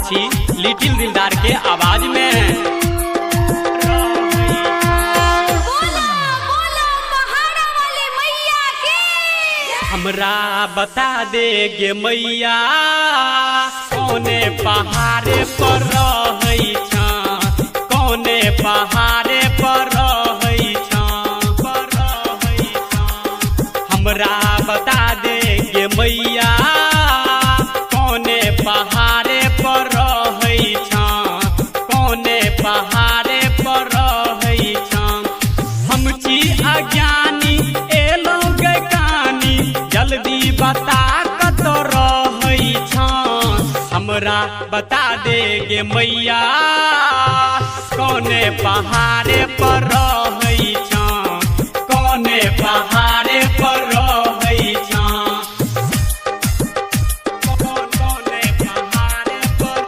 अच्छी लिटिल दिलदार के आवाज में। हमरा बता दे गे मैया कौने पहाड़े पर रहै छा, कौने पहाड़े पर रहै छा, हमरा बता दे गे मैया कौने पहाड़े पर रहै छा, कौने पहाड़े पर रहै छा। हम छी अज्ञानी एलो गे कानी, जल्दी बता कत रहै छा। हमरा बता दे गे मैया कौने पहाड़े पर रहै छा, कौने पहाड़े पर रहै छा। कौने पहाड़े पर,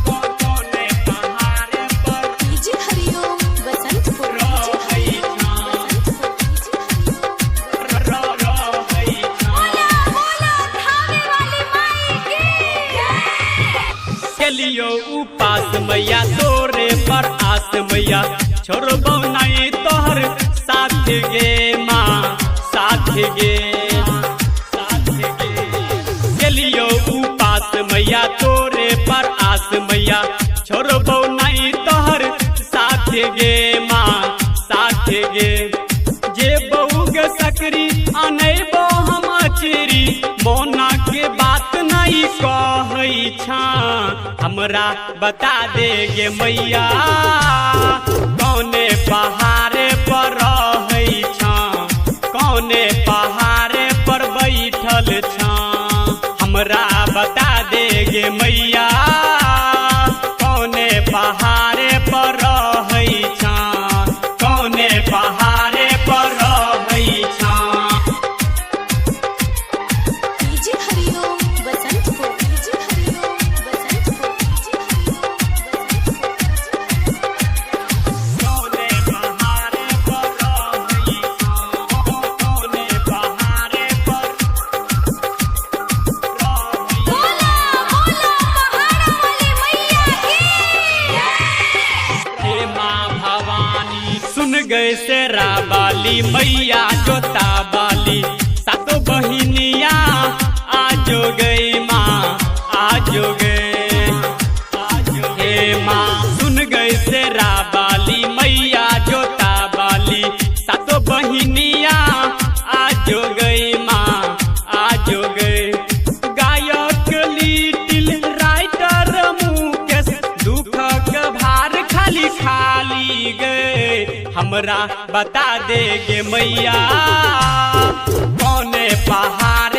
कौने पहाड़े पर डीजे हरिओम बसंतपुर रहै छा, रहै छा। चलियो उपास मैया तोरे पर आस मैया, छोड़बो नहीं तोहर साथ गे माँ, साथ गे, साथ गे। चलियो उपास मैया तोरे पर आस मैया, छोड़बो नहीं तोहर साथ गे माँ, साथ गे। जे बहू गे सकरी अनैबो हम अचरी, मोना के बात नहीं कहै छा। हमरा बता दे गे मैया कौने पहाड़े पर रहै छा, कौने पहाड़े पर बैठल छा। हमरा बता दे गे मैया कौने पहाड़े पर रहै छा, कौने पहाड़े पर रहै छा। डीजे हरिओम बसंतपुर डीजे हरिओम बसंतपुर कौने पहाड़े पर रहै छा, कौने पहाड़े पर हे माँ भवानी सुन गए शेरा वाली मैया जोता वाली, सातो बहिनिया आजो गई माँ, आजो गए, हे माँ सुन गए शेरा वाली मैया जोता वाली, सातो बहिनिया आजो गई माँ, आजो गए। गायक लिटिल राइटर मुकेश दुख के भार खाली खाली गए। हमरा बता दे गे मैया कौने पहाड़